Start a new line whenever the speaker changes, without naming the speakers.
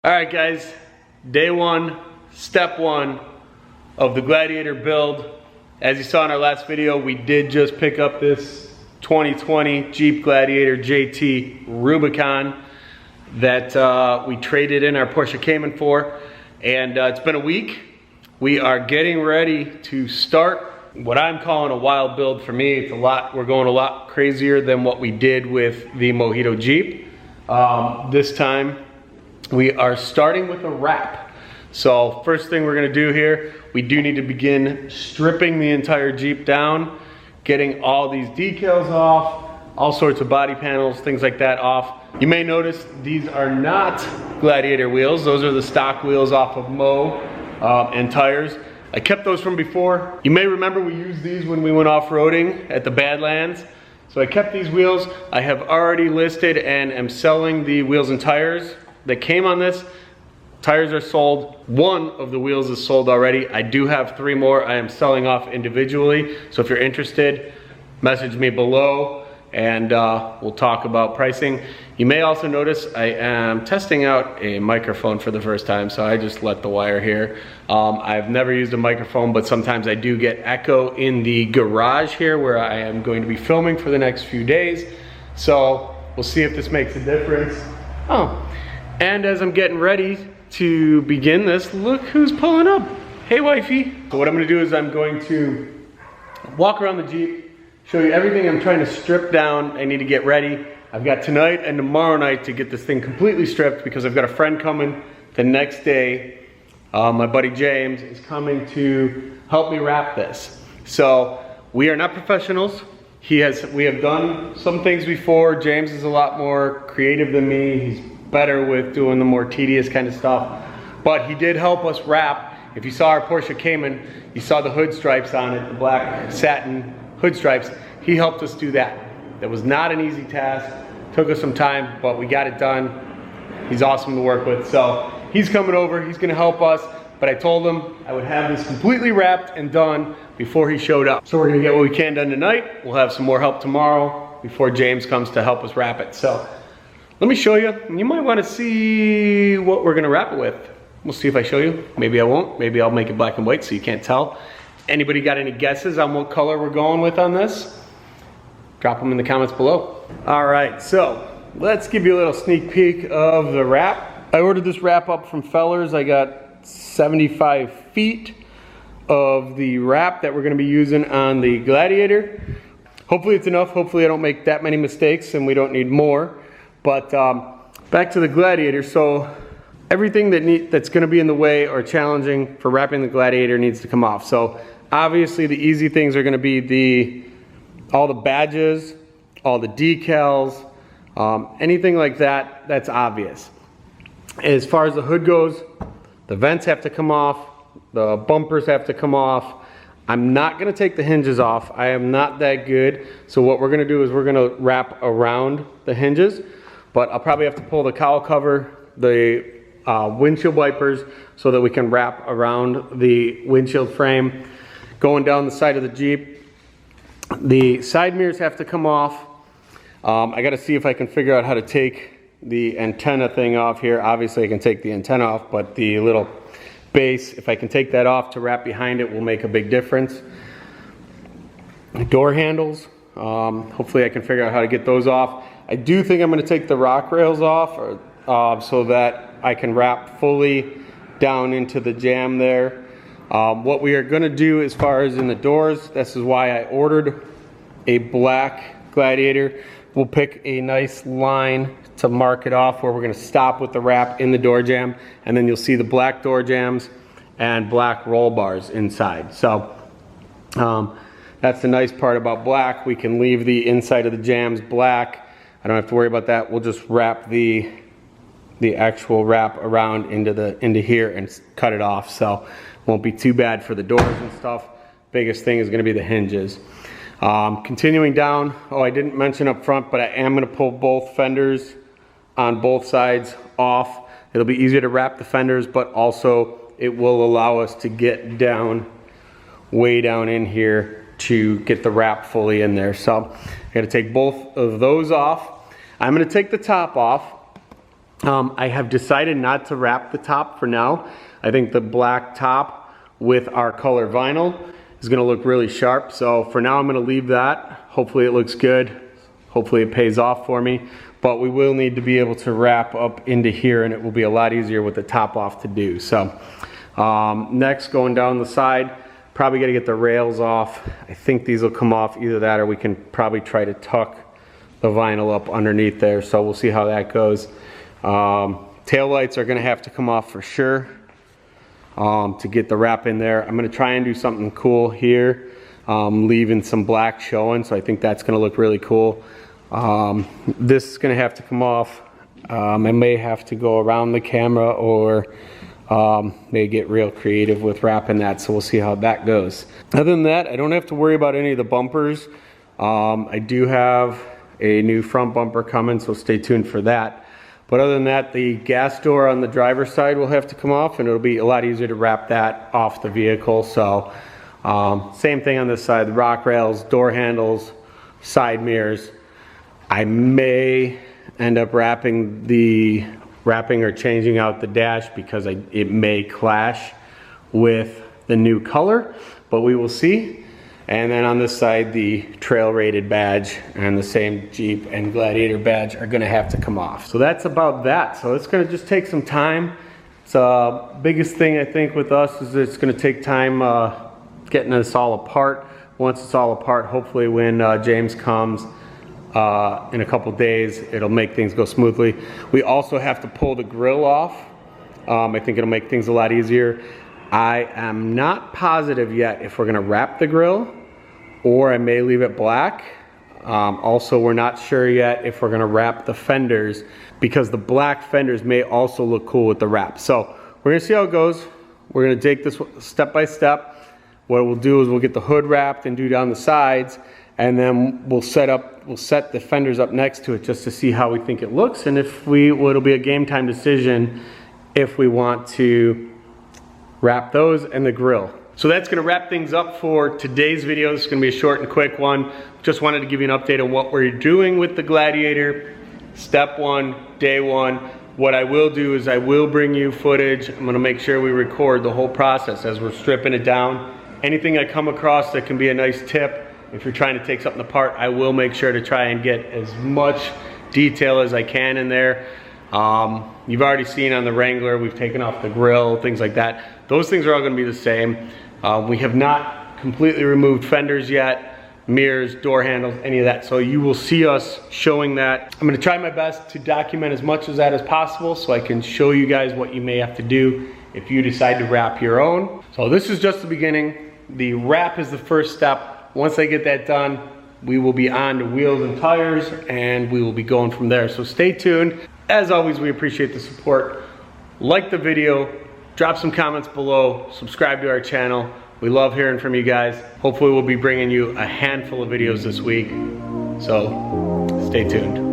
All right, guys, day one, step one of the Gladiator build. As you saw in our last video, we did just pick up this 2020 Jeep Gladiator JT Rubicon that we traded in our Porsche Cayman for. And it's been a week. We are getting ready to start what I'm calling a wild build. For me, it's we're going a lot crazier than what we did with the Mojito Jeep. This time, we are starting with a wrap. So first thing we're gonna do here, we do need to begin stripping the entire Jeep down, getting all these decals off, all sorts of body panels, things like that off. You may notice these are not Gladiator wheels. Those are the stock wheels off of Mo and tires. I kept those from before. You may remember we used these when we went off-roading at the Badlands. So I kept these wheels. I have already listed and am selling the wheels and tires that came on this. Tires are sold. One of the wheels is sold already. I do have 3 more I am selling off individually. So if you're interested, message me below and we'll talk about pricing. You may also notice I am testing out a microphone for the first time, so I just let the wire here. I've never used a microphone, but sometimes I do get echo in the garage here where I am going to be filming for the next few days. So we'll see if this makes a difference. And as I'm getting ready to begin this, look who's pulling up. Hey, wifey. So what I'm gonna do is I'm going to walk around the Jeep, show you everything I'm trying to strip down. I need to get ready. I've got tonight and tomorrow night to get this thing completely stripped because I've got a friend coming the next day. My buddy James is coming to help me wrap this. So we are not professionals. We have done some things before. James is a lot more creative than me. He's better with doing the more tedious kind of stuff. But he did help us wrap. If you saw our Porsche Cayman, you saw the hood stripes on it, the black satin hood stripes. He helped us do that. That was not an easy task. Took us some time, but we got it done. He's awesome to work with. So he's coming over, he's gonna help us. But I told him I would have this completely wrapped and done before he showed up. So we're gonna get what we can done tonight. We'll have some more help tomorrow before James comes to help us wrap it. So let me show you. You might want to see what we're gonna wrap it with. We'll see if I show you. Maybe I won't. Maybe I'll make it black and white so you can't tell. Anybody got any guesses on what color we're going with on this? Drop them in the comments below. All right, so let's give you a little sneak peek of the wrap. I ordered this wrap up from Fellers. I got 75 feet of the wrap that we're gonna be using on the Gladiator. Hopefully it's enough. Hopefully I don't make that many mistakes and we don't need more. But back to the Gladiator. So everything that's gonna be in the way or challenging for wrapping the Gladiator needs to come off. So obviously the easy things are gonna be all the badges, all the decals, anything like that, that's obvious. As far as the hood goes, the vents have to come off, the bumpers have to come off. I'm not gonna take the hinges off. I am not that good. So what we're gonna do is we're gonna wrap around the hinges, but I'll probably have to pull the cowl cover, the windshield wipers, so that we can wrap around the windshield frame. Going down the side of the Jeep, the side mirrors have to come off. I gotta see if I can figure out how to take the antenna thing off here. Obviously I can take the antenna off, but the little base, if I can take that off to wrap behind it, will make a big difference. Door handles, hopefully I can figure out how to get those off. I do think I'm gonna take the rock rails off so that I can wrap fully down into the jamb there. What we are gonna do as far as in the doors, this is why I ordered a black Gladiator. We'll pick a nice line to mark it off where we're gonna stop with the wrap in the door jamb, and then you'll see the black door jambs and black roll bars inside. So that's the nice part about black. We can leave the inside of the jambs black. I don't have to worry about that. We'll just wrap the actual wrap around into here and cut it off. So won't be too bad for the doors and stuff. Biggest thing is gonna be the hinges. Continuing down, I didn't mention up front, but I am gonna pull both fenders on both sides off. It'll be easier to wrap the fenders, but also it will allow us to get down, way down in here to get the wrap fully in there. So I gotta take both of those off. I'm gonna take the top off. I have decided not to wrap the top for now. I think the black top with our color vinyl is gonna look really sharp. So for now I'm gonna leave that. Hopefully it looks good. Hopefully it pays off for me. But we will need to be able to wrap up into here, and it will be a lot easier with the top off to do. So next, going down the side, probably gotta get the rails off. I think these will come off, either that or we can probably try to tuck the vinyl up underneath there. So we'll see how that goes. Tail lights are gonna have to come off for sure to get the wrap in there. I'm gonna try and do something cool here, leaving some black showing. So I think that's gonna look really cool. This is gonna have to come off. I may have to go around the camera, or may get real creative with wrapping that, so we'll see how that goes. Other than that, I don't have to worry about any of the bumpers. I do have a new front bumper coming, so stay tuned for that. But other than that, the gas door on the driver's side will have to come off, and it'll be a lot easier to wrap that off the vehicle. So same thing on this side, the rock rails, door handles, side mirrors. I may end up wrapping or changing out the dash because it may clash with the new color, but we will see. And then on this side, the trail rated badge and the same Jeep and Gladiator badge are gonna have to come off. So that's about that. So it's gonna just take some time. So biggest thing I think with us is it's gonna take time getting this all apart. Once it's all apart, hopefully when James comes, in a couple days, it'll make things go smoothly. We also have to pull the grill off. I think it'll make things a lot easier. I am not positive yet if we're gonna wrap the grill or I may leave it black. Also, we're not sure yet if we're gonna wrap the fenders, because the black fenders may also look cool with the wrap. So we're gonna see how it goes. We're gonna take this step by step. What we'll do is we'll get the hood wrapped and do down the sides, and then we'll set the fenders up next to it just to see how we think it looks, and it'll be a game time decision if we want to wrap those and the grill. So that's gonna wrap things up for today's video. This is gonna be a short and quick one. Just wanted to give you an update on what we're doing with the Gladiator. Step one, day one. What I will do is I will bring you footage. I'm gonna make sure we record the whole process as we're stripping it down. Anything I come across that can be a nice tip, if you're trying to take something apart, I will make sure to try and get as much detail as I can in there. You've already seen on the Wrangler, we've taken off the grill, things like that. Those things are all gonna be the same. We have not completely removed fenders yet, mirrors, door handles, any of that. So you will see us showing that. I'm gonna try my best to document as much of that as possible so I can show you guys what you may have to do if you decide to wrap your own. So this is just the beginning. The wrap is the first step. Once I get that done, we will be on to wheels and tires, and we will be going from there. So stay tuned. As always, we appreciate the support. Like the video, drop some comments below, subscribe to our channel. We love hearing from you guys. Hopefully we'll be bringing you a handful of videos this week. So stay tuned.